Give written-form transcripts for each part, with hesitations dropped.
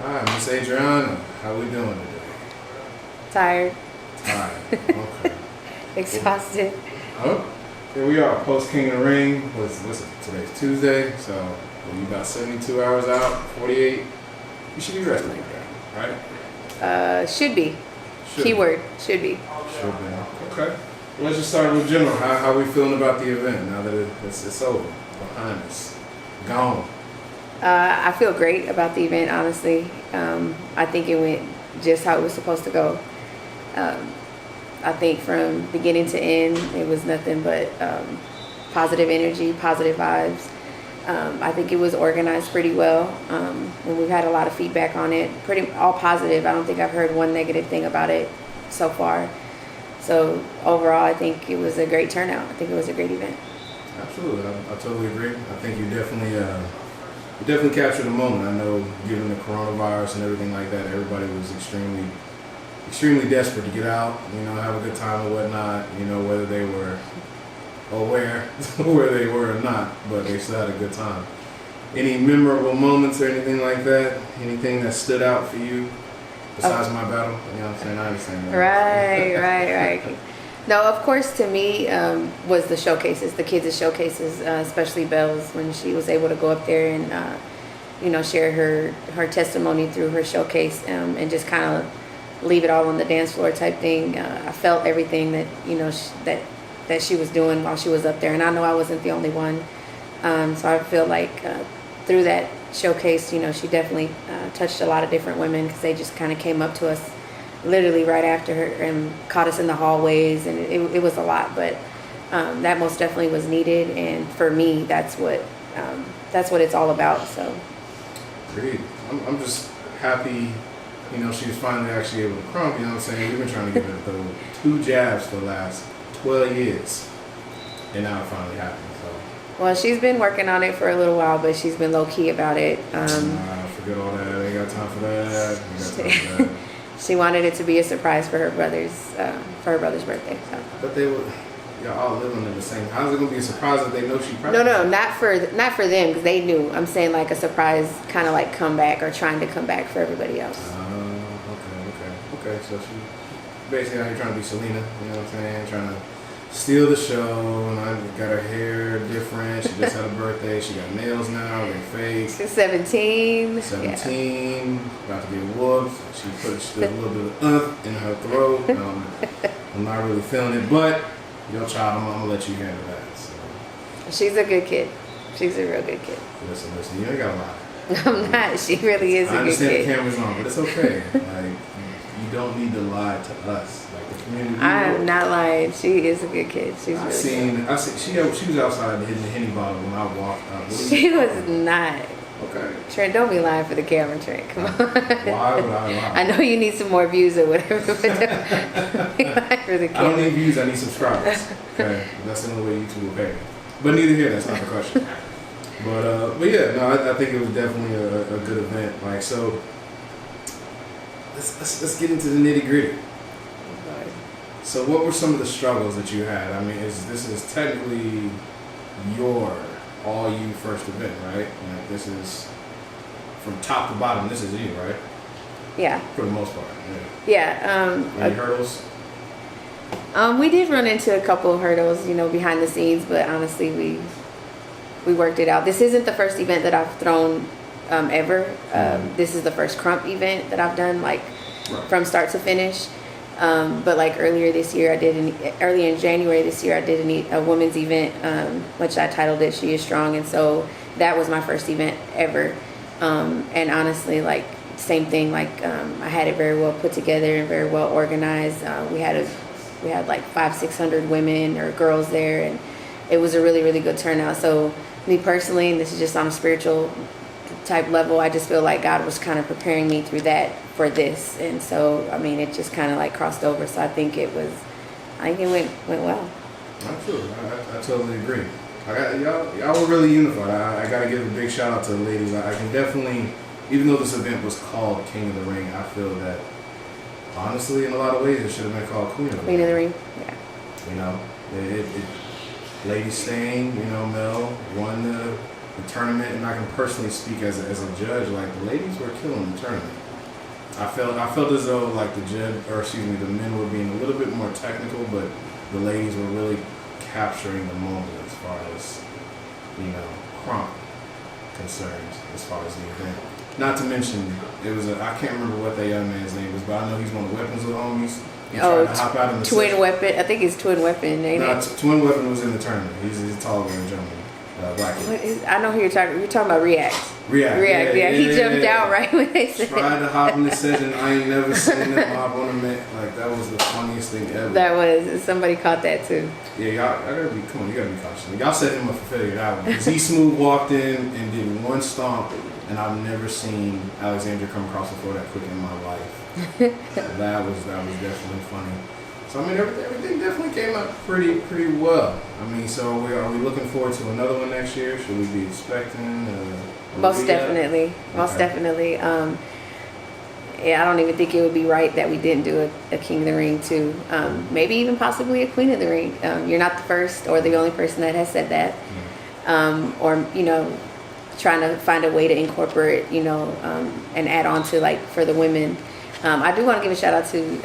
Hi, Miss Adrianna. How we doing today? Tired, Tired. Okay. exhausted. Oh, here we are. Post King of the Ring. What's it? Today's Tuesday, so you about 72 hours out, 48. You should be resting like that, right? Should be. Should Keyword, should be. Should be. Okay. Well, let's just start with general. How we feeling about the event now that it's over, behind us, gone? I feel great about the event, honestly. I think it went just how it was supposed to go. I think from beginning to end, it was nothing but positive energy, positive vibes. I think it was organized pretty well, and we've had a lot of feedback on it. Pretty all positive. I don't think I've heard one negative thing about it so far. So overall, I think it was a great turnout. I think it was a great event. Absolutely, I totally agree. I think you definitely captured the moment. I know, given the coronavirus and everything like that, everybody was extremely desperate to get out, have a good time or whatnot, whether they were aware where they were or not, but they still had a good time. Any memorable moments or anything like that? Anything that stood out for you besides my battle? You know what I'm saying? I understand that. Right. No, of course, to me, was the showcases, the kids' showcases, especially Belle's, when she was able to go up there and, share her testimony through her showcase, and just kind of leave it all on the dance floor type thing. I felt everything that, that she was doing while she was up there. And I know I wasn't the only one. So I feel like through that showcase, she definitely touched a lot of different women, because they just kind of came up to us literally right after her and caught us in the hallways. And it was a lot, but that most definitely was needed. And for me, that's what it's all about. So Agreed. I'm just happy, she was finally actually able to Krump, you know what I'm saying? We've been trying to give her the 2 jabs for the last 12 years, and now it finally happened. So, well, she's been working on it for a little while, but she's been low-key about it. Forget all that. I ain't got time for that. She wanted it to be a surprise for her brother's birthday. So. But y'all all living in the same. How's it gonna be a surprise if they know she pregnant? No, not for them, because they knew. I'm saying like a surprise, kind of like comeback, or trying to come back for everybody else. Okay. So she basically out here trying to be Selena. You know what I'm saying? Trying to steal the show. And I got her hair different. She just had a birthday. She got nails now. They're fake. She's 17. 17. Yeah. About to get whooped. She put a little bit of in her throat. I'm not really feeling it, but your child, I'm gonna let you handle that. So. She's a good kid. She's a real good kid. Listen, you ain't gotta lie. I'm not. She really is a good kid. I understand the camera's on, but it's okay. Like, you don't need to lie to us. Like the community. I am not lying. She is a good kid. She's really good. I seen. She was outside hitting the Henny bottle when I walked up. She was not. Okay. Trent, don't be lying for the camera, Trent. Come on. Why would I lie? I know you need some more views or whatever, but don't be lying for the camera. I don't need views. I need subscribers. Okay, that's the only way YouTube will pay me. But neither here. That's not the question. But yeah, no, I think it was definitely a good event. Like, so let's get into the nitty gritty. So what were some of the struggles that you had? I mean, this is technically all you first event, right? Like, this is from top to bottom. This is you, right? Yeah. For the most part. Yeah. Any hurdles? We did run into a couple of hurdles, behind the scenes, but honestly, we worked it out. This isn't the first event that I've thrown ever. This is the first Krump event that I've done, like, from start to finish. But like earlier in January this year, I did a women's event, which I titled it "She Is Strong," and so that was my first event ever. And honestly, like, same thing. Like, I had it very well put together and very well organized. We had like 500-600 women or girls there, and it was a really, really good turnout. So me personally, and this is just on a spiritual type level, I just feel like God was kind of preparing me through that for this. And so, I mean, it just kind of like crossed over. So I think it went well. Absolutely. I totally agree. Y'all were really unified. I got to give a big shout out to the ladies. I can definitely, even though this event was called King of the Ring, I feel that honestly, in a lot of ways, it should have been called Queen of the Ring. Queen of the Ring, yeah. Lady Stain, Mel won the tournament, and I can personally speak as a judge. Like the ladies were killing the tournament. I felt as though like the men were being a little bit more technical, but the ladies were really capturing the moment as far as Krump concerns, as far as the event. Not to mention, I can't remember what that young man's name was, but I know he's one of the Weapons of the homies. He tried to hop out in the Twin Weapon. I think it's Twin Weapon. Twin Weapon was in the tournament. He's a taller gentleman. Black. I know who you're talking. You're talking about React. React. Yeah. He jumped out right when they said. Tried to hop in the session. I ain't never seen them hop on a man. Like that was the funniest thing ever. That was somebody caught that too. Yeah, you gotta be cautious. Y'all set him up for failure that one because he smooth walked in and did one stomp, and I've never seen Alexandra come across the floor that quick in my life. that was definitely funny. So I mean, everything definitely came out pretty well. I mean, so are we looking forward to another one next year? Should we be expecting? Most definitely. Yeah, I don't even think it would be right that we didn't do a King of the Ring too. Maybe even possibly a Queen of the Ring. You're not the first or the only person that has said that. Or trying to find a way to incorporate, and add on to like for the women. I do want to give a shout out to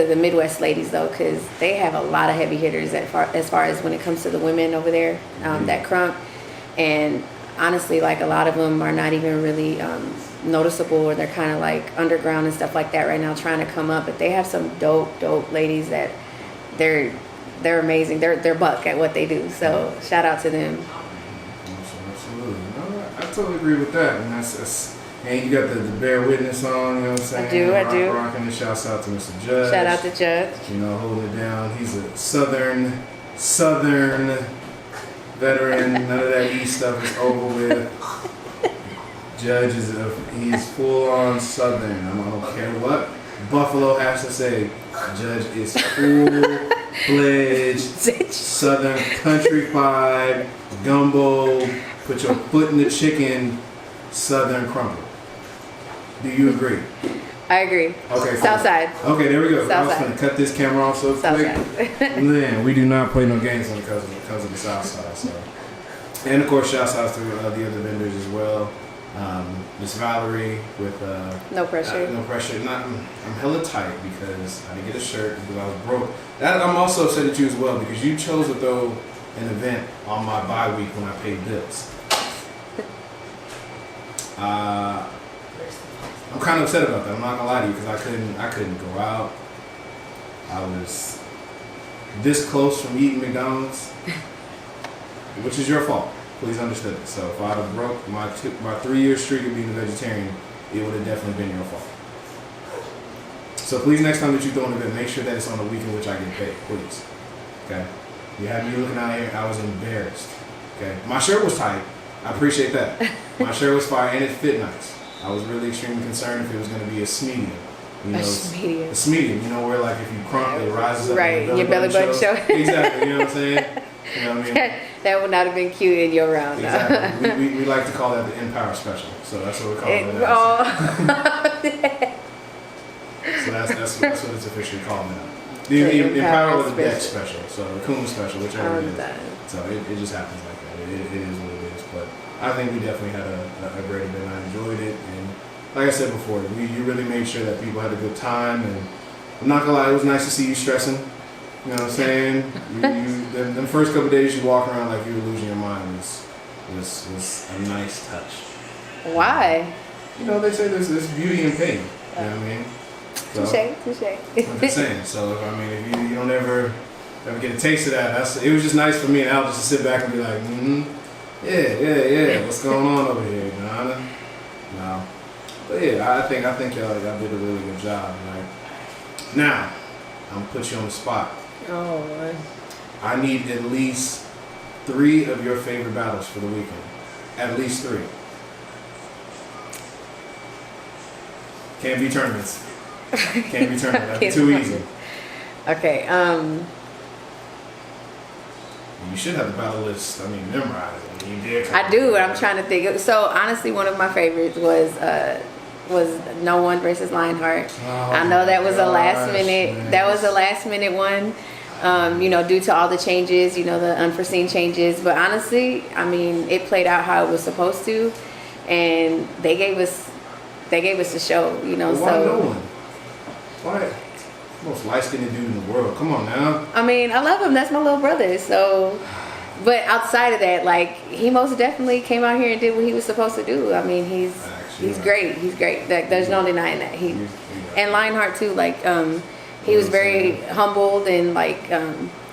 the Midwest ladies though, because they have a lot of heavy hitters as far as when it comes to the women over there, that Krump. And honestly, like a lot of them are not even really noticeable, or they're kind of like underground and stuff like that right now trying to come up. But they have some dope ladies that they're amazing. They're buck at what they do. So shout out to them. Absolutely. No, I totally agree with that. And and you got the Bear Witness on, you know what I'm saying? I do. Rocking the shouts out to Mr. Judge. Shout out to Judge. Holding it down. He's a southern veteran. None of that East stuff is over with. Judge he's full on southern. I don't care what Buffalo has to say. Judge is full-fledged southern countrified gumbo. Put your foot in the chicken. Southern crumple. Do you agree? I agree. Okay. Southside. Okay, there we go. I was Southside. going to cut this camera off so quick. Man, we do not play no games when it comes to the Southside. So, and of course, shouts out to the other vendors as well. Miss Valerie with no pressure. No pressure. I'm hella tight because I didn't get a shirt because I was broke. I'm also upset at you as well because you chose to throw an event on my bye week when I paid bills. I'm kind of upset about that. I'm not gonna lie to you because I couldn't go out. I was this close from eating McDonald's, which is your fault. Please understand it. So if I'd have broke my 3-year streak of being a vegetarian, it would have definitely been your fault. So please, next time that you throw an event, make sure that it's on a week in which I get paid. Please. Okay. You had me looking out here. I was embarrassed. Okay. My shirt was tight. I appreciate that. My shirt was fire and it fit nice. I was really extremely concerned if it was going to be a smedium. A smedium, where like if you crump, it rises up. Right, your belly button show. Exactly, you know what I'm saying? You know what I mean? That would not have been cute in your round. Exactly. We like to call that the Empower Special. So that's what we call it. So that's what it's officially called now. The Empower with the Deck Special. So the Coon Special, whichever it is. So it just happens like that. It is what it is. But I think we definitely had a great event. I enjoyed it, and like I said before, you really made sure that people had a good time. And I'm not gonna lie, it was nice to see you stressing. You know what I'm saying? The first couple of days you walk around like you were losing your mind was a nice touch. Why? They say there's beauty in pain. You know what I mean? Touche. I'm just saying. So if you don't ever get a taste of that, it was just nice for me and Al just to sit back and be like, yeah. What's going on over here, Donna? No. But yeah, I think y'all did a really good job. Right? Now, I'm gonna put you on the spot. Oh Lord. I need at least 3 of your favorite battles for the weekend. At least 3. Can't be tournaments. That'd be too easy. Okay. You should have the battle list. Memorized. You did. I do. I'm trying to think. So honestly, one of my favorites was No One versus Lionheart. I know that was a last minute. Man. That was a last minute one. Due to all the changes, the unforeseen changes. But honestly, I mean, it played out how it was supposed to, and they gave us the show. Well, why so no one? Why? Most light-skinned dude in the world. Come on now. I mean, I love him. That's my little brother. So, but outside of that, like, he most definitely came out here and did what he was supposed to do. I mean, he's great. He's great. Like, there's no denying that. And Lionheart too. Like, he was very humbled and like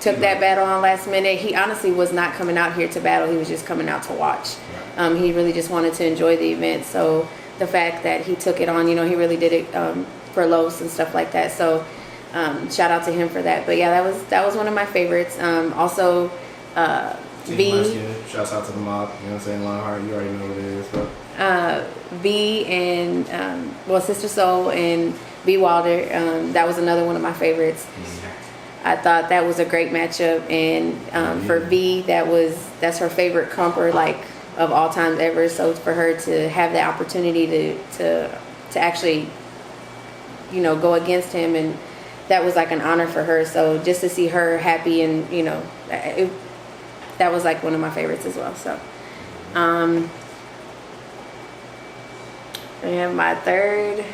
took that battle on last minute. He honestly was not coming out here to battle. He was just coming out to watch. He really just wanted to enjoy the event. So the fact that he took it on, he really did it for Los and stuff like that. So. Shout out to him for that. But yeah, that was one of my favorites. Also, V. Shouts out to the mob. You know what I'm saying? Lionheart, you already know what it is. But. V and Sister Soul and B Wilder. That was another one of my favorites. I thought that was a great matchup. And for V, that's her favorite Krumper like of all times ever. So for her to have the opportunity to actually, go against him, and that was like an honor for her. So just to see her happy and, that was like one of my favorites as well. So, and my third,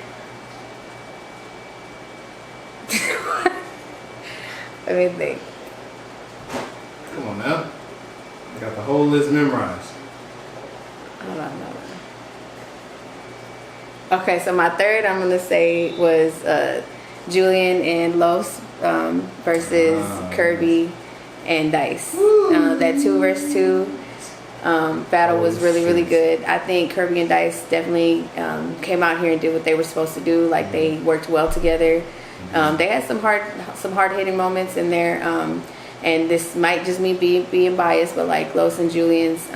let me think. Come on now. I got the whole list memorized. Hold on. Okay, so my third I'm going to say was, Julian and Los versus Kirby and Dice. That 2 versus 2 battle was really, really good. I think Kirby and Dice definitely came out here and did what they were supposed to do. Like, they worked well together. They had some hard hitting moments in there. And this might just me being biased, but like Los and Julian's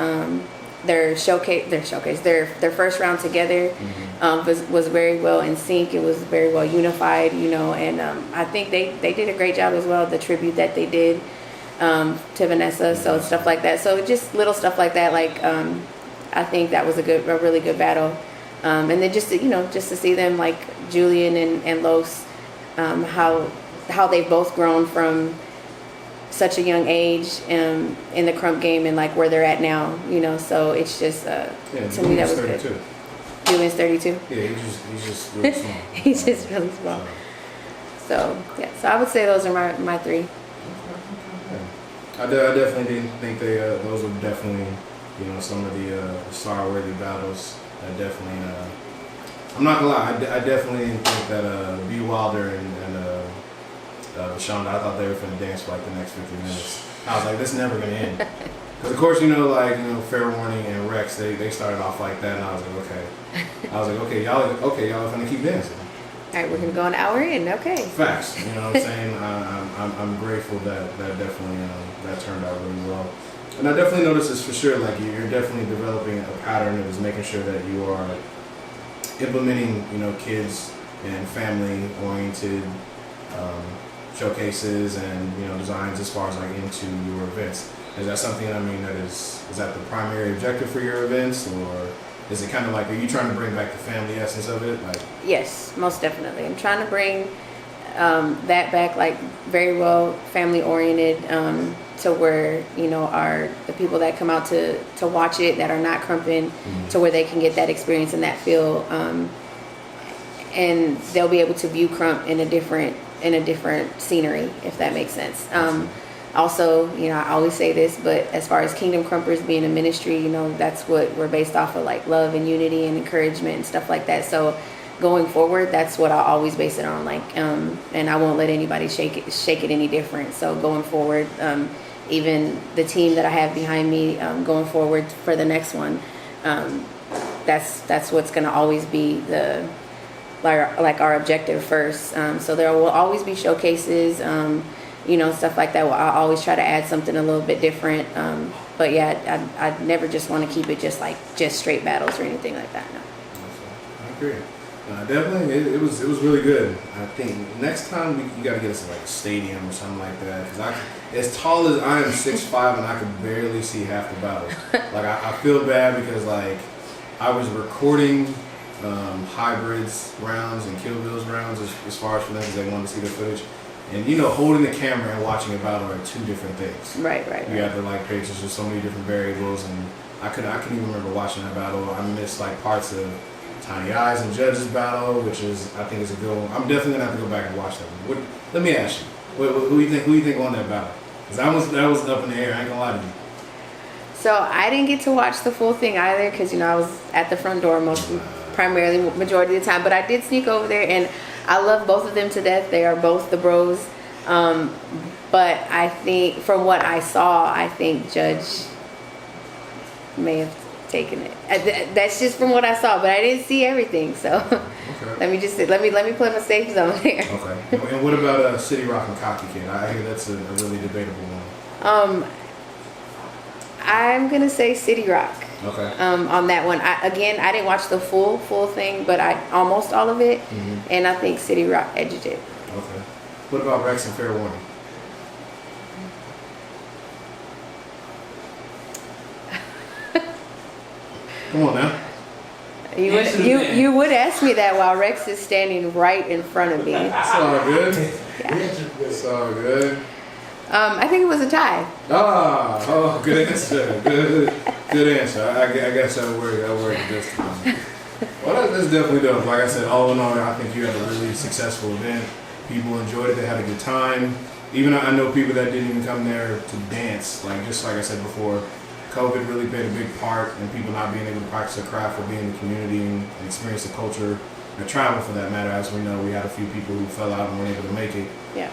their first round together was very well in sync. It was very well unified, and I think they did a great job as well. The tribute that they did to Vanessa, so stuff like that. So just little stuff like that. Like I think that was a really good battle. And then just to see them, like Julian and Los, how they've both grown from such a young age in the Krump game and like where they're at now, so it's just to me that was 32. Good. Julian's 32. Yeah, he's just really small. He's just really small. So yeah, so I would say those are my 3. Okay. I definitely didn't think those were definitely some of the star-worthy battles. I definitely I'm not gonna lie, I definitely didn't think that B Wilder and Shonda, I thought they were finna dance for like the next 50 minutes. I was like, this is never gonna end. Because of course, Fair Warning and Rex, they started off like that, and I was like, okay. Y'all are finna keep dancing. All right, we're gonna go an hour in, okay. Facts, you know what I'm saying? I'm grateful that definitely that turned out really well. And I definitely noticed this for sure, like you're definitely developing a pattern of just making sure that you are implementing, kids and family-oriented showcases and designs as far as like into your events. Is that something is that the primary objective for your events, or is it kind of like, are you trying to bring back the family essence of it? Like, yes, most definitely. I'm trying to bring that back, like very well family oriented, to where are the people that come out to watch it that are not Krumping, to where they can get that experience and that feel, and they'll be able to view Krump in a different scenery, if that makes sense. Also, I always say this, but as far as Kingdom Krumpers being a ministry, that's what we're based off of, like love and unity and encouragement and stuff like that. So going forward, that's what I'll always base it on, like, and I won't let anybody shake it any different. So going forward, even the team that I have behind me, going forward for the next one, that's what's going to always be like our objective first. So there will always be showcases, stuff like that. I'll always try to add something a little bit different. But yeah, I never just want to keep it just straight battles or anything like that. No. I agree. Definitely, it was really good. I think next time you got to get us like a stadium or something like that. Because as tall as I am, 6'5", and I could barely see half the battles. Like I feel bad because like I was recording hybrids rounds and Kill Bills rounds as far as for them because they wanted to see the footage. And you know, holding the camera and watching a battle are two different things. Right. You have to like pay attention to so many different variables, and I couldn't even remember watching that battle. I missed like parts of Tiny Eyes and Judge's battle, which is I think is a good one. I'm definitely gonna have to go back and watch that one. Let me ask you, who you think won that battle? Because that was up in the air. I ain't gonna lie to you. So I didn't get to watch the full thing either because I was at the front door primarily majority of the time. But I did sneak over there, and I love both of them to death. They are both the bros. But I think from what I saw, I think Judge may have taken it. That's just from what I saw, but I didn't see everything. So let me play my safe zone here. Okay. And what about City Rock and Cocky Kid? I hear that's a really debatable one. I'm gonna say City Rock. Okay. On that one, I didn't watch the full thing, but I almost all of it, and I think City Rock edged it. Okay. What about Rex and Fair Warning? Come on now. You would ask me that while Rex is standing right in front of me. It's all good. Yeah. It's all good. I think it was a tie. Good answer. Good answer. I guess that worked this time. Well, that's definitely dope. Like I said, all in all, I think you had a really successful event. People enjoyed it. They had a good time. Even I know people that didn't even come there to dance. Just like I said before, COVID really played a big part in people not being able to practice their craft or be in the community and experience the culture and travel for that matter. As we know, we had a few people who fell out and weren't able to make it. Yeah.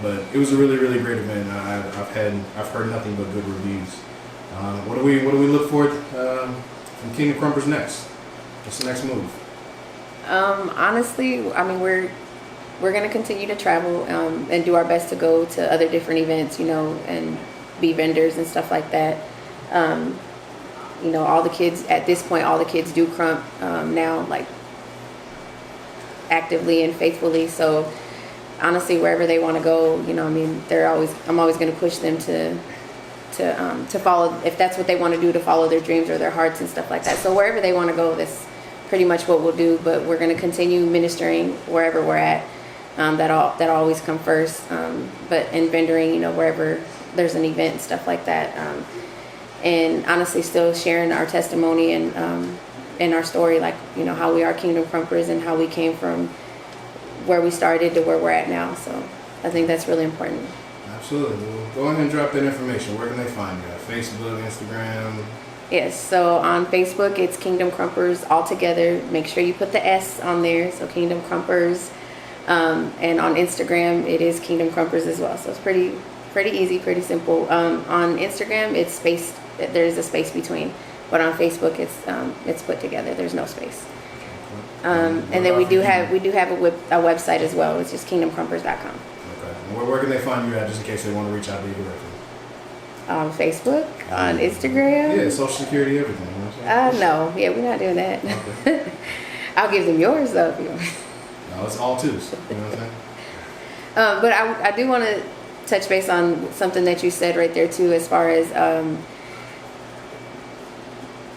But it was a really, really great event. I've heard nothing but good reviews. What do we look for from Kingdom Krumpers next? What's the next move? Honestly, I mean we're going to continue to travel and do our best to go to other different events, and be vendors and stuff like that. All the kids at this point, all the kids do Krump now, like actively and faithfully. So honestly, wherever they want to go, I'm always going to push them to follow, if that's what they want to do, to follow their dreams or their hearts and stuff like that. So wherever they want to go, that's pretty much what we'll do. But we're going to continue ministering wherever we're at. That always come first. But in vendoring, wherever there's an event and stuff like that. And honestly, still sharing our testimony and our story, like, how we are Kingdom Krumpers and how we came from where we started to where we're at now. So I think that's really important. Absolutely. Well, go ahead and drop that information. Where can they find you? Facebook, Instagram? Yes. So on Facebook, it's Kingdom Krumpers all together. Make sure you put the S on there. So Kingdom Krumpers. And on Instagram, it is Kingdom Krumpers as well. So it's pretty easy, pretty simple. On Instagram, it's spaced. There's a space between, but on Facebook, it's put together. There's no space. And then we do have a website as well. It's just kingdomkrumpers.com. Okay. And where can they find you at, just in case they want to reach out to you directly? On Facebook, on Instagram. Yeah, Social Security, everything. You know what I'm saying? No, yeah, we're not doing that. Okay. I'll give them yours though. If you want. No, it's all twos. You know what I'm saying? But I do want to touch base on something that you said right there too, as far as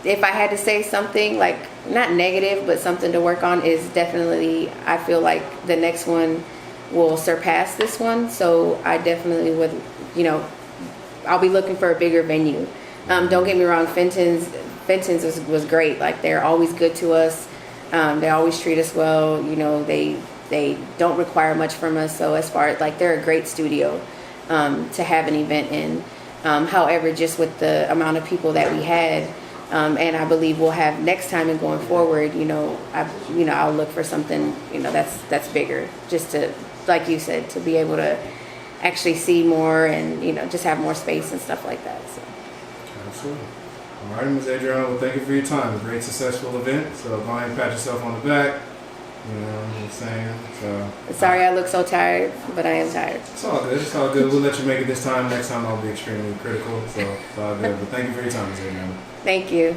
if I had to say something, like not negative, but something to work on, is definitely, I feel like the next one will surpass this one. So I definitely would, I'll be looking for a bigger venue. Don't get me wrong, Fenton's was great. Like, they're always good to us. They always treat us well. They don't require much from us. So as far as, like, they're a great studio to have an event in. However, just with the amount of people that we had, and I believe we'll have next time and going forward, I'll look for something, that's bigger, just to, like you said, to be able to actually see more and, just have more space and stuff like that. So. Absolutely. All right, Ms. Adrianna, well, thank you for your time. A great, successful event. So go ahead and pat yourself on the back. You know what I'm saying? So, sorry I look so tired, but I am tired. It's all good. It's all good. We'll let you make it this time. Next time I'll be extremely critical. So it's all good. But thank you for your time, Ms. Adrianna. Thank you.